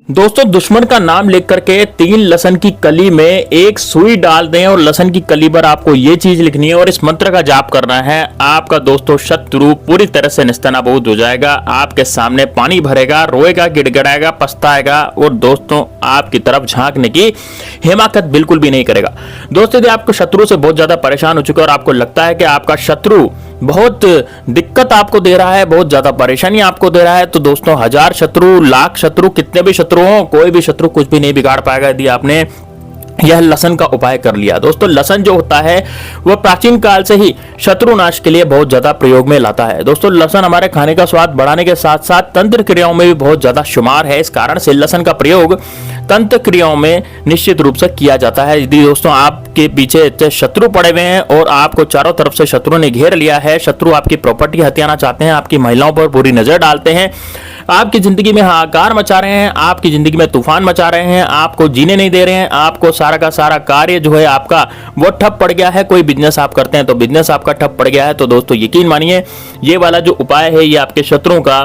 दोस्तों दुश्मन का नाम लिख करके 3 लहसन की कली में एक सुई डाल दें और लहसन की कली पर आपको ये चीज लिखनी है और इस मंत्र का जाप करना है। आपका दोस्तों शत्रु पूरी तरह से निस्तनाबूद हो जाएगा, आपके सामने पानी भरेगा, रोएगा, गिड़गिड़ाएगा, पछताएगा और दोस्तों आपकी तरफ झांकने की हिमाकत बिल्कुल भी नहीं करेगा। दोस्तों यदि आपको शत्रु से बहुत ज्यादा परेशान हो चुके और आपको लगता है कि आपका शत्रु बहुत दिक्कत आपको दे रहा है, बहुत ज्यादा परेशानी आपको दे रहा है, तो दोस्तों 1000 शत्रु, लाख शत्रु, कितने भी शत्रु हो, कोई भी शत्रु कुछ भी नहीं बिगाड़ पाएगा यदि आपने यह लहसन का उपाय कर लिया। दोस्तों लहसन जो होता है वह प्राचीन काल से ही शत्रुनाश के लिए बहुत ज्यादा प्रयोग में लाता है। दोस्तों लहसन हमारे खाने का स्वाद बढ़ाने के साथ साथ तंत्र क्रियाओं में भी बहुत ज्यादा शुमार है। इस कारण से लहसन का प्रयोग तंत्र क्रियाओं में निश्चित रूप से किया जाता है। यदि दोस्तों आपके पीछे शत्रु पड़े हुए हैं और आपको चारों तरफ से शत्रु ने घेर लिया है, शत्रु आपकी प्रॉपर्टी हथियाना चाहते हैं, आपकी महिलाओं पर बुरी नजर डालते हैं, आपकी जिंदगी में हाहाकार मचा रहे हैं, आपकी जिंदगी में तूफान मचा रहे हैं, आपको जीने नहीं दे रहे हैं, आपको सारा का सारा कार्य जो है आपका वो ठप पड़ गया है, कोई बिजनेस आप करते हैं तो बिजनेस आपका ठप पड़ गया है, तो दोस्तों यकीन मानिए ये वाला जो उपाय है ये आपके शत्रुओं का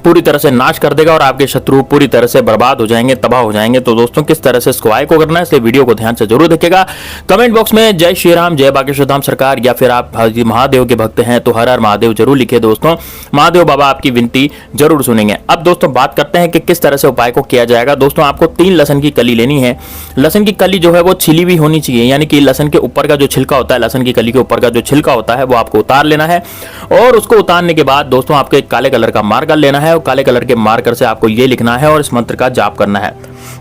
पूरी तरह से नाश कर देगा और आपके शत्रु पूरी तरह से बर्बाद हो जाएंगे, तबाह हो जाएंगे। तो दोस्तों किस तरह से इसको आय को करना है इसलिए वीडियो को ध्यान से जरूर देखिएगा। कमेंट बॉक्स में जय श्री राम, जय बागेश्वर धाम सरकार, या फिर आप महादेव के भक्त हैं तो हर हर महादेव जरूर लिखे। दोस्तों महादेव बाबा आपकी विनती जरूर सुनेंगे। अब दोस्तों बात करते हैं कि किस तरह से उपाय को किया जाएगा। दोस्तों आपको 3 लहसन की कली लेनी है। लहसन की कली जो है वो छिली हुई होनी चाहिए, यानी कि लहसन के ऊपर का जो छिलका होता है, लहसन की कली के ऊपर का जो छिलका होता है वो आपको उतार लेना है और उसको उतारने के बाद दोस्तों आपको एक काले कलर का मार्कर लेना है और काले कलर के मार्कर से आपको ये लिखना है और इस मंत्र का जाप करना है।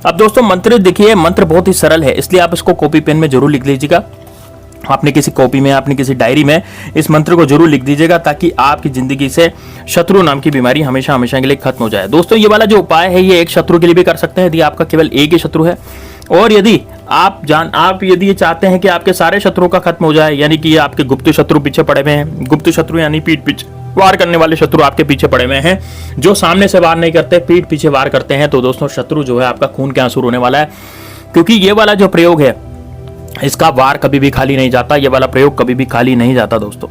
अब दोस्तों मंत्र देखिए, मंत्र बहुत ही सरल है इसलिए आप इसको कॉपी पेन में जरूर लिख लीजिएगा। आपने किसी कॉपी में, आपने किसी डायरी में इस मंत्र को जरूर लिख दीजिएगा ताकि आपकी जिंदगी से शत्रु नाम की बीमारी हमेशा हमेशा के लिए खत्म हो जाए। दोस्तों ये वाला जो उपाय है ये एक शत्रु के लिए भी कर सकते हैं यदि आपका केवल एक ही शत्रु है, और यदि आप यदि ये चाहते हैं कि आपके सारे शत्रुओं का खत्म हो जाए, यानी कि आपके गुप्त शत्रु पीछे पड़े हुए हैं, गुप्त शत्रु यानी पीठ पीछे वार करने वाले शत्रु आपके पीछे पड़े हुए हैं, जो सामने से वार नहीं करते, पीठ पीछे वार करते हैं, तो दोस्तों शत्रु जो है आपका खून के आंसू रोने वाला है, क्योंकि ये वाला जो प्रयोग है इसका वार कभी भी खाली नहीं जाता, ये वाला प्रयोग कभी भी खाली नहीं जाता। दोस्तों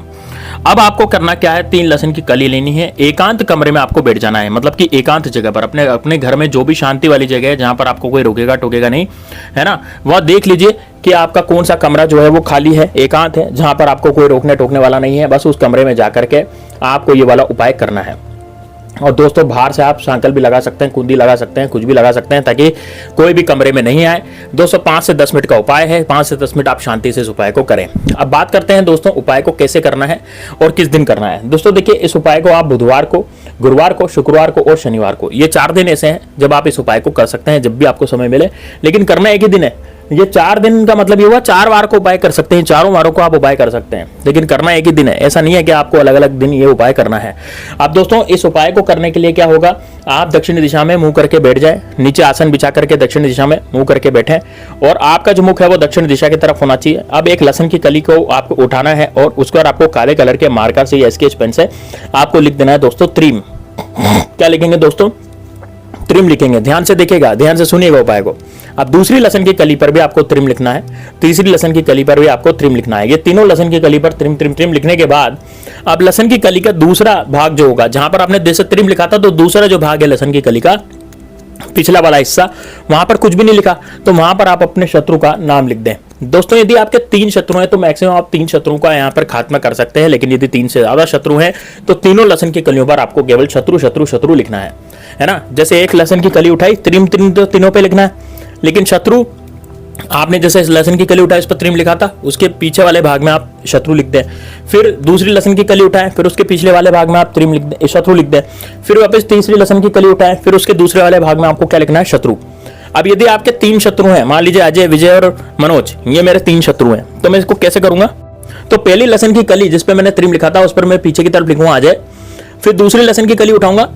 अब आपको करना क्या है, 3 लहसन की कली लेनी है, एकांत कमरे में आपको बैठ जाना है, मतलब कि एकांत जगह पर, अपने घर में जो भी शांति वाली जगह है जहां पर आपको कोई रोकेगा टोकेगा नहीं, है ना, वह देख लीजिए कि आपका कौन सा कमरा जो है वो खाली है, एकांत है, जहां पर आपको कोई रोकने टोकने वाला नहीं है। बस उस कमरे में जाकर के आपको ये वाला उपाय करना है। और दोस्तों बाहर से आप सांकल भी लगा सकते हैं, कुंडी लगा सकते हैं, कुछ भी लगा सकते हैं ताकि कोई भी कमरे में नहीं आए। दोस्तों 5 से 10 मिनट का उपाय है, 5 से 10 मिनट आप शांति से इस उपाय को करें। अब बात करते हैं दोस्तों उपाय को कैसे करना है और किस दिन करना है। दोस्तों देखिए इस उपाय को आप बुधवार को, गुरुवार को, शुक्रवार को और शनिवार को, ये 4 दिन ऐसे हैं जब आप इस उपाय को कर सकते हैं, जब भी आपको समय मिले, लेकिन करना एक ही दिन है। ये 4 दिन का मतलब ये हुआ 4 बार को उपाय कर सकते हैं, चारों वारों को आप उपाय कर सकते हैं, लेकिन करना एक ही दिन है। ऐसा नहीं है कि आपको अलग अलग दिन ये उपाय करना है। अब दोस्तों इस उपाय को करने के लिए क्या होगा, आप दक्षिण दिशा में मुंह करके बैठ जाए, नीचे आसन बिछा करके दक्षिण दिशा में मुंह करके बैठे और आपका जो मुख है वो दक्षिण दिशा की तरफ होना चाहिए। अब एक लहसन की कली को आपको उठाना है और उसके बाद आपको काले कलर के मार्कर से या स्केच पेन से आपको लिख देना है दोस्तों त्रिम। क्या लिखेंगे दोस्तों, त्रिम लिखेंगे। ध्यान से देखिएगा, ध्यान से सुनिएगा उपाय को। अब दूसरी लहसन की कली पर भी आपको त्रिम लिखना है, तीसरी लहसन की कली पर भी आपको त्रिम लिखना है। ये तीनों लहसन की कली पर त्रिम त्रिम त्रिम लिखने के बाद अब लहसन की कली का दूसरा भाग जो होगा, जहां पर आपने जैसे त्रिम लिखा था तो दूसरा जो भाग है लहसन की कली का पिछला वाला हिस्सा, वहां पर कुछ भी नहीं लिखा तो वहां पर आप अपने शत्रु का नाम लिख दें। दोस्तों यदि आपके 3 शत्रु हैं तो मैक्सिमम आप 3 शत्रुओं का यहाँ पर खात्मा कर सकते हैं, लेकिन यदि 3 से ज्यादा शत्रु हैं तो तीनों लहसन की कलियों पर आपको केवल शत्रु शत्रु शत्रु लिखना है ना। जैसे एक लहसन की कली उठाई, त्रिम त्रिम तो तीनों पे लिखना है, लेकिन शत्रु आपने जैसे लहसन की कली उठाई इस पर त्रिम लिखा था, उसके पीछे वाले भाग में आप शत्रु लिख दें। फिर दूसरी लहसन की कली उठाएं, फिर उसके पिछले वाले भाग में आप त्रिम लिख दें, शत्रु लिख दें। फिर वापस तीसरी लहसन की कली उठाएं, फिर उसके दूसरे वाले भाग में आपको क्या लिखना है, शत्रु। अब यदि आपके 3 शत्रु हैं, मान लीजिए अजय, विजय और मनोज, ये मेरे 3 शत्रु हैं, तो मैं इसको कैसे करूंगा। तो पहली लहसन की कली जिसपे मैंने त्रिम लिखा था उस पर मैं पीछे की तरफ लिखूंगा अजय, फिर दूसरी लहसन की कली उठाऊंगा,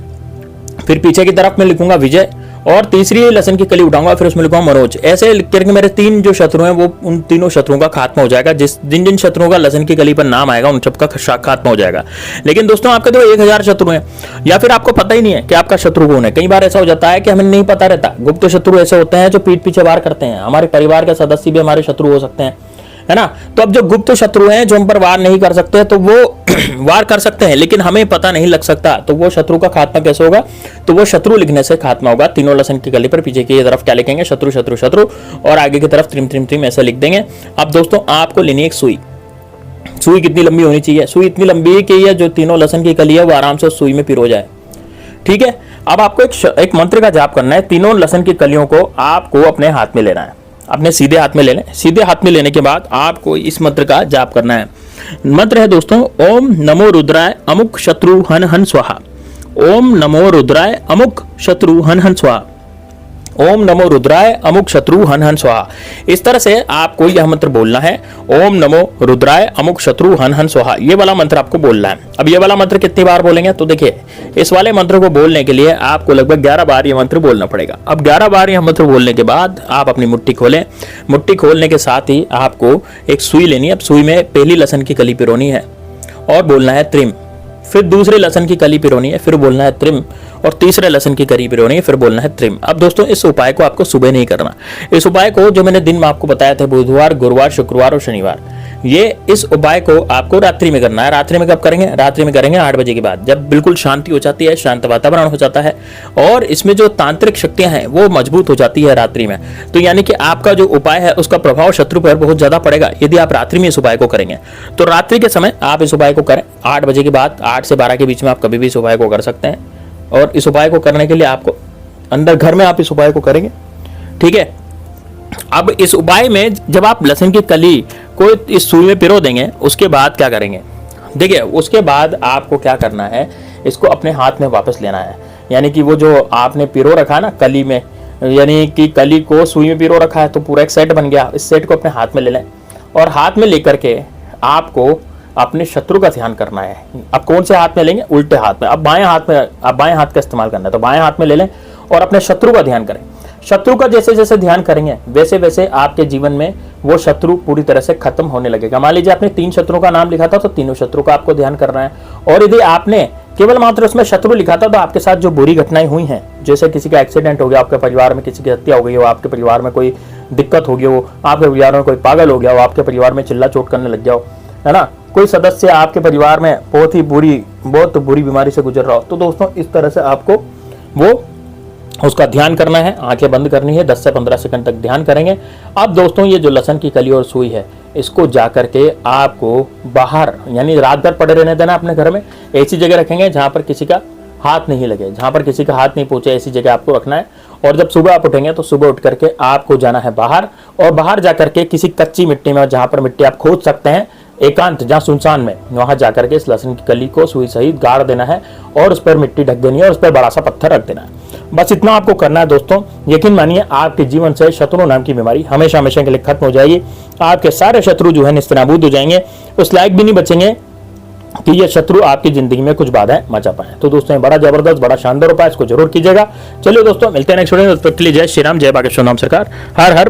फिर पीछे की तरफ मैं लिखूंगा विजय, और तीसरी लहसन की कली उठाऊंगा फिर उसमें लिखूंगा मनोज। ऐसे लिख करके मेरे 3 जो शत्रु हैं वो उन तीनों शत्रुओं का खात्मा हो जाएगा। जिन जिन शत्रुओं का लहसन की कली पर नाम आएगा उन सबका खात्मा हो जाएगा। लेकिन दोस्तों आपके तो 1000 शत्रु हैं या फिर आपको पता ही नहीं है कि आपका शत्रु कौन है। कई बार ऐसा हो जाता है कि हमें नहीं पता रहता। गुप्त शत्रु ऐसे होते हैं जो पीठ पीछे वार करते हैं, हमारे परिवार के सदस्य भी हमारे शत्रु हो सकते हैं, है ना। तो अब जो गुप्त शत्रु हैं जो हम पर वार नहीं कर सकते तो वो वार कर सकते हैं लेकिन हमें पता नहीं लग सकता, तो वो शत्रु का खात्मा कैसे होगा, तो वो शत्रु लिखने से खात्मा होगा। तीनों लहसन की कली पर पीछे की तरफ क्या लिखेंगे, शत्रु शत्रु शत्रु, और आगे की तरफ त्रिम त्रिम त्रिम ऐसे लिख देंगे। अब दोस्तों आपको लेनी है एक सुई। सुई कितनी लंबी होनी चाहिए, सुई इतनी लंबी है कि ये जो तीनों लहसन की कली है वो आराम से सुई में पिरो जाए, ठीक है। अब आपको एक मंत्र का जाप करना है। तीनों लहसन की कलियों को आपको अपने हाथ में लेना है, अपने सीधे हाथ में ले लें। सीधे हाथ में लेने के बाद आपको इस मंत्र का जाप करना है। मंत्र है दोस्तों, ओम नमो रुद्राय अमुक शत्रु हन हन स्वाहा। ओम नमो रुद्राय अमुक शत्रु हन हन स्वाहा। ओम नमो रुद्राय अमुक शत्रु हन हन स्वाहा। इस तरह से आपको यह मंत्र बोलना है, ओम नमो रुद्राय अमुक शत्रु हन हन स्वाहा। ये वाला मंत्र आपको बोलना है। अब ये वाला मंत्र कितनी बार बोलेंगे, तो देखिए इस वाले मंत्र को बोलने के लिए आपको लगभग 11 बार ये मंत्र बोलना पड़ेगा। अब 11 बार यह मंत्र बोलने के बाद आप अपनी मुट्ठी खोलें। मुट्ठी खोलने के साथ ही आपको एक सुई लेनी है। अब सुई में पहली लहसन की कली पिरोनी है और बोलना है त्रिम, फिर दूसरे लहसन की कली पिरोनी है, फिर बोलना है त्रिम, और तीसरे लहसन की कली पिरोनी है, फिर बोलना है त्रिम। अब दोस्तों इस उपाय को आपको सुबह नहीं करना। इस उपाय को जो मैंने दिन में आपको बताया था, बुधवार, गुरुवार, शुक्रवार और शनिवार, ये इस उपाय को आपको रात्रि में करना है। रात्रि में कब करेंगे, रात्रि में करेंगे 8 बजे के बाद, जब बिल्कुल शांति हो जाती है, शांत वातावरण हो जाता है और इसमें जो तांत्रिक शक्तियां हैं वो मजबूत हो जाती है रात्रि में। तो यानी कि आपका जो उपाय है उसका प्रभाव शत्रु पर बहुत ज्यादा पड़ेगा यदि आप रात्रि में इस उपाय को करेंगे। तो रात्रि के समय आप इस उपाय को करें 8 बजे के बाद, 8 से 12 के बीच में आप कभी भी इस उपाय को कर सकते हैं। और इस उपाय को करने के लिए आपको अंदर घर में आप इस उपाय को करेंगे, ठीक है। अब इस उपाय में जब आप लहसुन की कली को इस सुई में पिरो देंगे, उसके बाद क्या करेंगे, देखिए उसके बाद आपको क्या करना है, इसको अपने हाथ में वापस लेना है। यानी कि वो जो आपने पिरो रखा ना कली में, यानी कि कली को सुई में पिरो रखा है तो पूरा एक सेट बन गया। इस सेट को अपने हाथ में ले लें और हाथ में लेकर के आपको अपने शत्रु का ध्यान करना है। अब कौन से हाथ में लेंगे, उल्टे हाथ में। अब बाएं हाथ में, अब बाएं हाथ का इस्तेमाल करना है तो बाएं हाथ में ले लें और अपने शत्रु का ध्यान करें। शत्रु का जैसे जैसे ध्यान करेंगे वैसे वैसे आपके जीवन में वो शत्रु पूरी तरह से खत्म होने लगेगा। मान लीजिए आपने 3 शत्रु का नाम लिखा था तो तीनों शत्रु का आपको ध्यान करना है। और यदि आपने केवल मात्र उसमें शत्रु लिखा था तो आपके साथ जो बुरी घटनाएं हुई हैं, जैसे किसी का एक्सीडेंट हो गया, आपके परिवार में किसी की हत्या हो गई हो, आपके परिवार में कोई दिक्कत हो गई हो, आपके परिवार में कोई पागल हो गया हो, आपके परिवार में चिल्ला चोट करने लग गया हो, है ना, कोई सदस्य आपके परिवार में बहुत बुरी बीमारी से गुजर रहा हो, तो दोस्तों इस तरह से आपको वो उसका ध्यान करना है। आंखें बंद करनी है, 10 से 15 सेकंड तक ध्यान करेंगे। अब दोस्तों ये जो लहसुन की कली और सुई है, इसको जा करके आपको बाहर यानी रात भर पड़े रहने देना अपने घर में। ऐसी जगह रखेंगे जहां पर किसी का हाथ नहीं लगे, जहां पर किसी का हाथ नहीं पहुंचे, ऐसी जगह आपको रखना है। और जब सुबह आप उठेंगे तो सुबह उठ करके आपको जाना है बाहर, और बाहर जाकर के किसी कच्ची मिट्टी में, जहां पर मिट्टी आप खोद सकते हैं, एकांत जहां सुनसान में, वहां जाकर के इस लहसुन की कली को सुई सहित गाड़ देना है और उस पर मिट्टी ढक देनी है और उस पर बड़ा सा पत्थर रख देना है। बस इतना आपको करना है दोस्तों। यकीन मानिए आपके जीवन से शत्रु नाम की बीमारी हमेशा हमेशा के लिए खत्म हो जाएगी। आपके सारे शत्रु जो है निस्तनाबूद हो जाएंगे, उस लायक भी नहीं बचेंगे कि ये शत्रु आपकी जिंदगी में कुछ बाधाएं मचा पाए। तो दोस्तों बड़ा जबरदस्त, बड़ा शानदार उपाय, इसको जरूर कीजिएगा। चलिए दोस्तों मिलते हैं नेक्स्ट वीडियो में। तब तक के लिए जय श्री राम, जय बागेश्वर नाम सरकार, हर हर